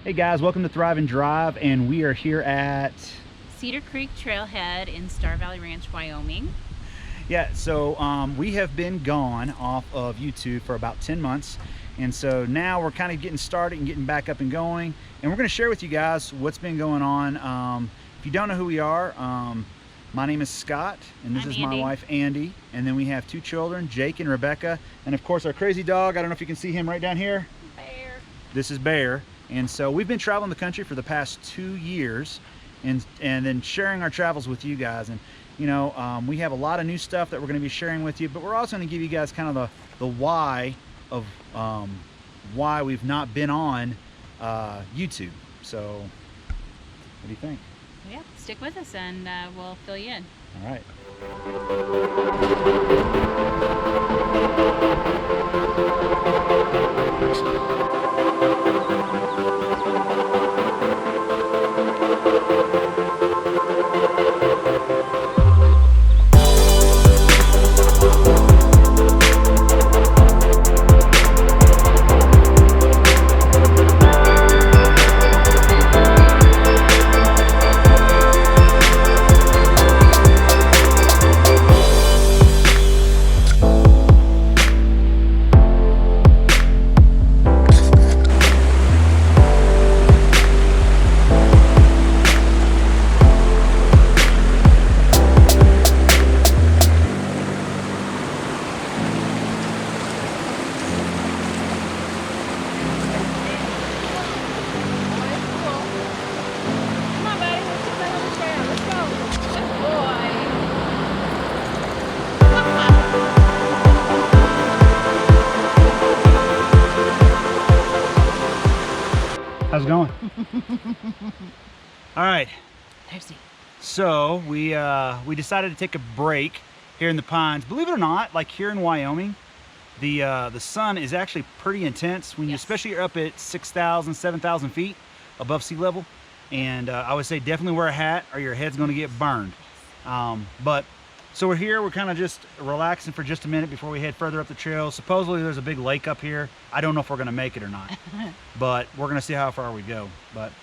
Hey guys, welcome to Thrive and Drive, and we are here at Cedar Creek Trailhead in Star Valley Ranch, Wyoming. Yeah, so we have been gone off of YouTube for about 10 months, and so now we're kind of getting started and getting back up and going, and we're going to share with you guys what's been going on. If you don't know who we are, my name is Scott, and this is my wife Andy, and then we have two children, Jake and Rebecca, and of course our crazy dog. I don't know if you can see him right down here. Bear. This is Bear. And so we've been traveling the country for the past 2 years, and then sharing our travels with you guys. And you know, we have a lot of new stuff that we're going to be sharing with you, but we're also going to give you guys kind of the why of why we've not been on YouTube. So what do you think? Yeah, stick with us and we'll fill you in. All right. How's it going? All right. Thirsty. So we decided to take a break here in the pines. Believe it or not, like here in Wyoming, the sun is actually pretty intense when you, especially you're up at 6,000, 7,000 feet above sea level. And I would say definitely wear a hat or your head's going to get burned. So we're here, we're kind of just relaxing for just a minute before we head further up the trail. Supposedly there's a big lake up here. I don't know if we're gonna make it or not, but we're gonna see how far we go. But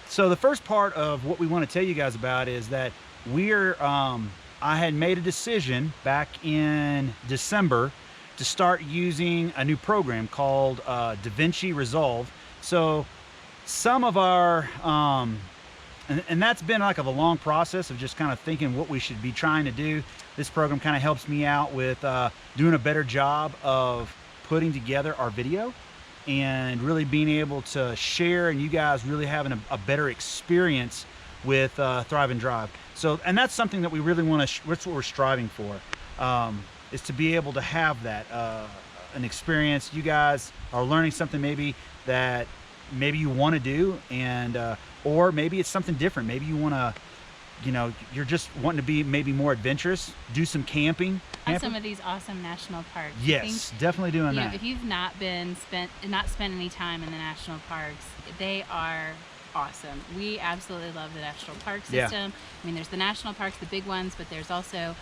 so the first part of what we want to tell you guys about is that I had made a decision back in December to start using a new program called DaVinci Resolve. So some of our, and that's been like a long process of just kind of thinking what we should be trying to do. This program kind of helps me out with doing a better job of putting together our video and really being able to share, and you guys really having a better experience with Thrive and Drive. So, and that's something that we really want to, that's what we're striving for, is to be able to have that, an experience. You guys are learning something maybe that maybe you want to do, and or maybe it's something different. Maybe you want to, you know, you're just wanting to be maybe more adventurous, do some camping. On some of these awesome national parks. Yes, definitely doing that. If you've not spent any time in the national parks, they are awesome. We absolutely love the national park system. Yeah. I mean, there's the national parks, the big ones, but there's also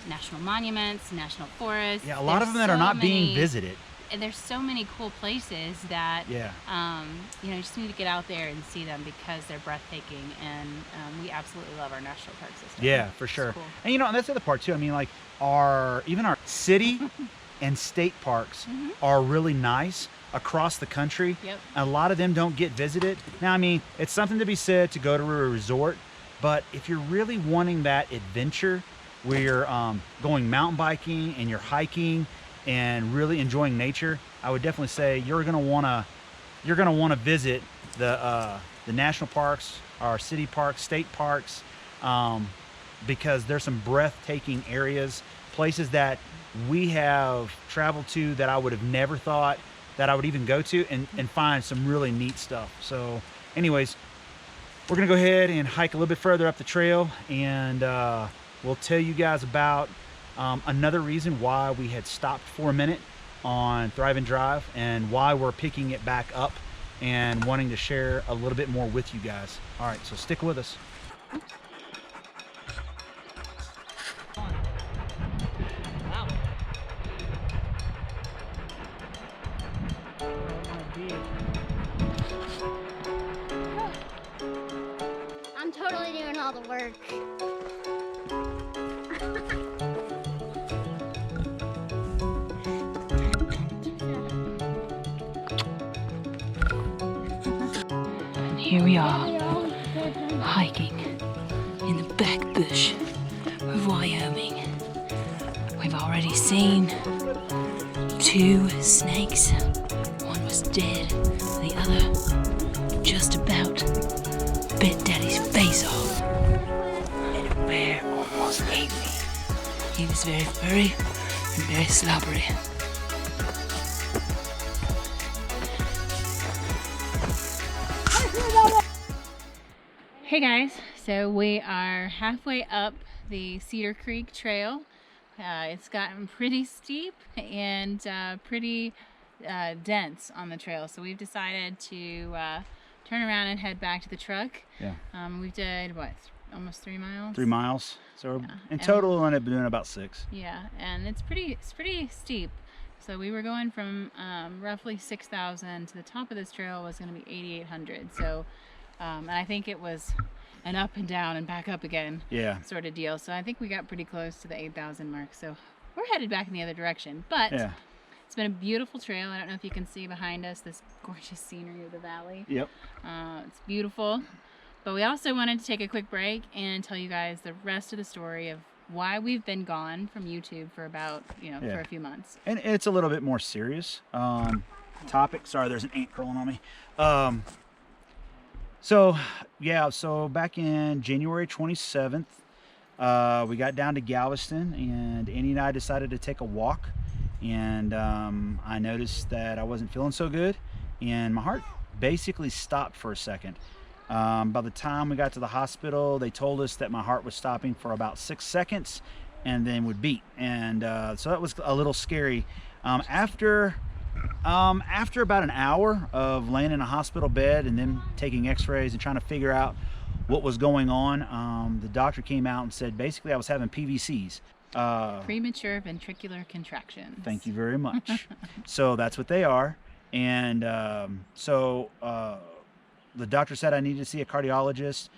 national monuments, national forests. Yeah, a lot of them that are not being visited. And there's so many cool places that you know, you just need to get out there and see them because they're breathtaking, and we absolutely love our national park system. Yeah, for sure. Cool. And you know, and that's the other part too. I mean, like even our city and state parks are really nice across the country. Yep. A lot of them don't get visited. Now, I mean, it's something to be said to go to a resort, but if you're really wanting that adventure where you're going mountain biking and you're hiking and really enjoying nature, I would definitely say you're gonna wanna visit the national parks, our city parks, state parks, because there's some breathtaking areas, places that we have traveled to that I would have never thought that I would even go to, and find some really neat stuff. So anyways, we're gonna go ahead and hike a little bit further up the trail, and we'll tell you guys about another reason why we had stopped for a minute on Thrive and Drive, and why we're picking it back up and wanting to share a little bit more with you guys. All right, so stick with us. Wow. all the work. And here we are, hiking in the back bush of Wyoming. We've already seen 2 snakes. One was dead, the other just about bit Daddy's face off. And a bear almost ate me. He was very furry and very slobbery. Hey guys, so we are halfway up the Cedar Creek Trail. It's gotten pretty steep and pretty dense on the trail, so we've decided to turn around and head back to the truck. Yeah. We did what, almost 3 miles? 3 miles. So Yeah. in total, we'll end up doing about 6. Yeah, and it's pretty steep. So we were going from roughly 6,000 to the top of this trail was going to be 8,800. So, and I think it was an up and down and back up again sort of deal. So I think we got pretty close to the 8,000 mark. So we're headed back in the other direction. But it's been a beautiful trail. I don't know if you can see behind us this gorgeous scenery of the valley. Yep. It's beautiful. But we also wanted to take a quick break and tell you guys the rest of the story of why we've been gone from YouTube for about, for a few months. And it's a little bit more serious topic. Sorry, there's an ant crawling on me. So back in January 27th, we got down to Galveston, and Annie and I decided to take a walk. And I noticed that I wasn't feeling so good, and my heart basically stopped for a second. By the time we got to the hospital, they told us that my heart was stopping for about 6 seconds and then would beat. And so that was a little scary. After about an hour of laying in a hospital bed and then taking x-rays and trying to figure out what was going on, the doctor came out and said basically I was having PVCs. Premature ventricular contractions. Thank you very much. So that's what they are. And the doctor said I needed to see a cardiologist.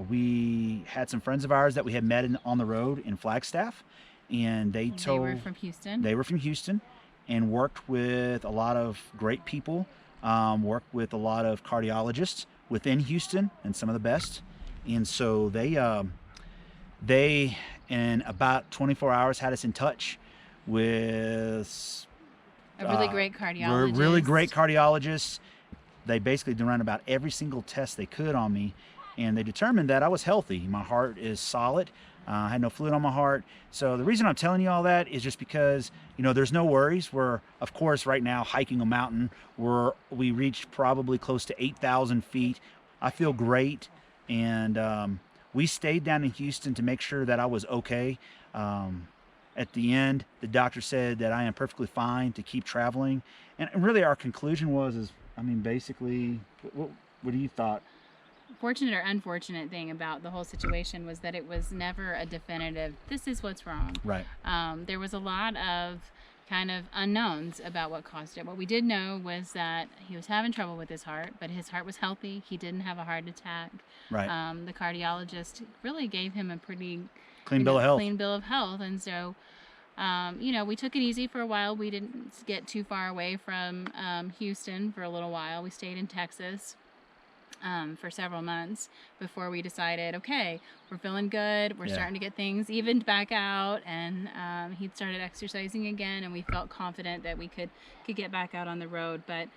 We had some friends of ours that we had met on the road in Flagstaff, and they were from Houston. They were from Houston and worked with a lot of great people, worked with a lot of cardiologists within Houston and some of the best. And so they in about 24 hours had us in touch with a really great cardiologist. Really great cardiologists. They basically ran about every single test they could on me, and they determined that I was healthy. My heart is solid. I had no fluid on my heart. So the reason I'm telling you all that is just because, there's no worries. We're, of course, right now hiking a mountain. We reached probably close to 8,000 feet. I feel great, and we stayed down in Houston to make sure that I was okay. At the end, the doctor said that I am perfectly fine to keep traveling. And really our conclusion was, basically, what do you thought? Fortunate or unfortunate thing about the whole situation was that it was never a definitive, this is what's wrong. Right. There was a lot of kind of unknowns about what caused it. What we did know was that he was having trouble with his heart, but his heart was healthy. He didn't have a heart attack. Right. The cardiologist really gave him a pretty clean bill of health. Clean bill of health. And so, we took it easy for a while. We didn't get too far away from Houston for a little while. We stayed in Texas for several months before we decided, okay, we're feeling good. We're starting to get things evened back out. And he started exercising again, and we felt confident that we could get back out on the road. But,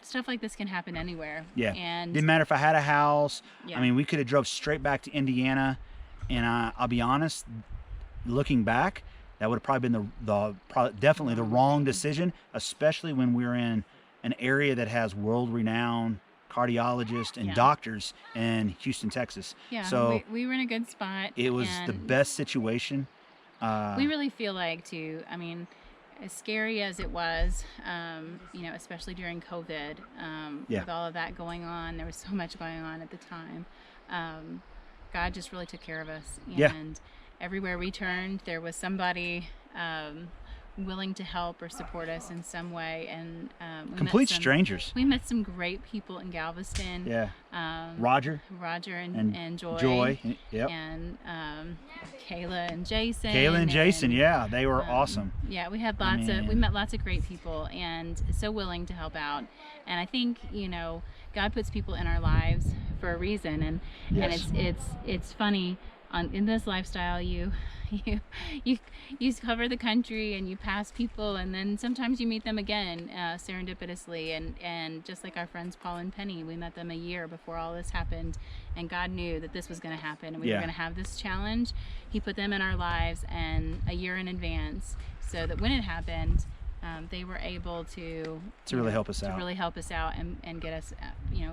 stuff like this can happen anywhere. Yeah. And didn't matter if I had a house. Yeah. We could have drove straight back to Indiana. And I'll be honest, looking back, that would have probably been definitely the wrong decision, especially when we're in an area that has world-renowned cardiologists and doctors in Houston, Texas. Yeah, so we were in a good spot. It was the best situation. We really feel like, too, as scary as it was, especially during COVID, with all of that going on, there was so much going on at the time. God just really took care of us. And everywhere we turned, there was somebody willing to help or support us in some way. And Complete strangers. We met some great people in Galveston. Yeah. Roger and Joy. Yep. And Kayla and Jason. Yeah, they were awesome. Yeah, we had we met lots of great people and so willing to help out. And I think, you know, God puts people in our lives for a reason, and it's funny in this lifestyle you cover the country and you pass people, and then sometimes you meet them again serendipitously, and just like our friends Paul and Penny, we met them a year before all this happened, and God knew that this was going to happen and we were going to have this challenge. He put them in our lives and a year in advance, so that when it happened, they were able to really help us out and get us you know,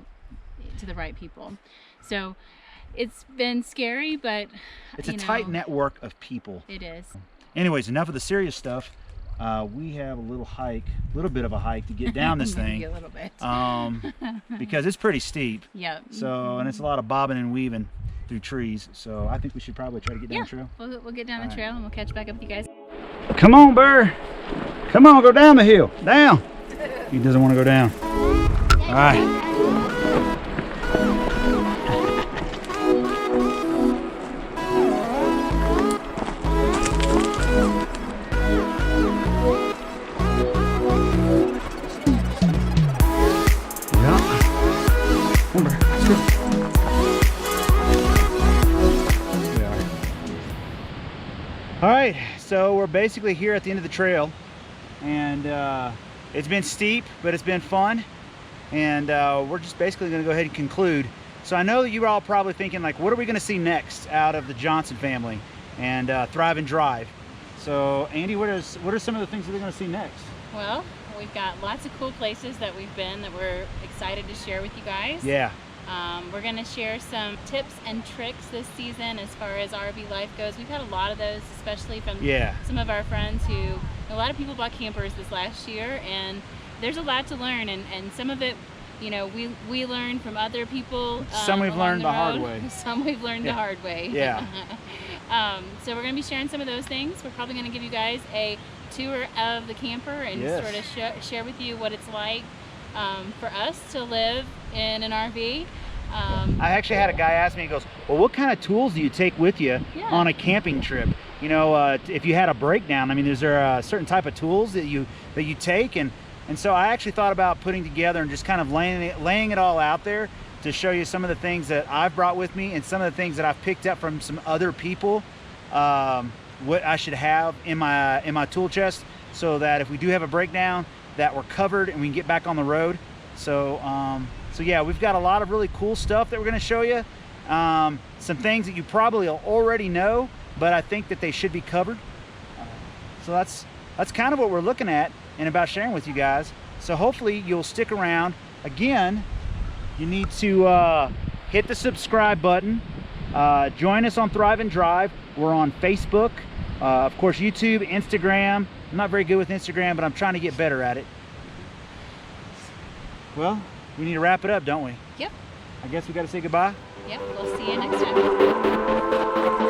to the right people. So it's been scary, but it's a tight network of people. It is. Anyways, enough of the serious stuff. We have a little bit of a hike to get down this thing. A little bit. Because it's pretty steep. Yep. So, and it's a lot of bobbing and weaving through trees. So I think we should probably try to get down the trail. We'll get down the trail and we'll catch back up with you guys. Come on, Burr. Come on, go down the hill. Down. He doesn't want to go down. All right. All right, so we're basically here at the end of the trail, and it's been steep, but it's been fun, and we're just basically going to go ahead and conclude. So I know that you're all probably thinking, like, what are we going to see next out of the Johnson family and Thrive and Drive? So Andy, what are some of the things that we're going to see next? Well, we've got lots of cool places that we've been that we're excited to share with you guys. Yeah. We're going to share some tips and tricks this season as far as RV life goes. We've had a lot of those, especially from some of our friends a lot of people bought campers this last year, and there's a lot to learn, and some of it, you know, we learned from other people. Some we've learned the hard way. Some we've learned the hard way. Yeah. So we're going to be sharing some of those things. We're probably going to give you guys a tour of the camper and sort of share with you what it's like for us to live in an RV. I actually had a guy ask me, he goes, well, what kind of tools do you take with you on a camping trip? You know, if you had a breakdown, I mean, is there a certain type of tools that you take? And so I actually thought about putting together and just kind of laying it all out there to show you some of the things that I've brought with me and some of the things that I've picked up from some other people, what I should have in my tool chest, so that if we do have a breakdown, that we're covered and we can get back on the road. So yeah, we've got a lot of really cool stuff that we're going to show you. Some things that you probably already know, but I think that they should be covered. So that's kind of what we're looking at and about sharing with you guys. So hopefully you'll stick around. Again, you need to hit the subscribe button. Join us on Thrive and Drive. We're on Facebook, of course, YouTube, Instagram. I'm not very good with Instagram, but I'm trying to get better at it. Well, we need to wrap it up, don't we? Yep. I guess we got to say goodbye. Yep, we'll see you next time.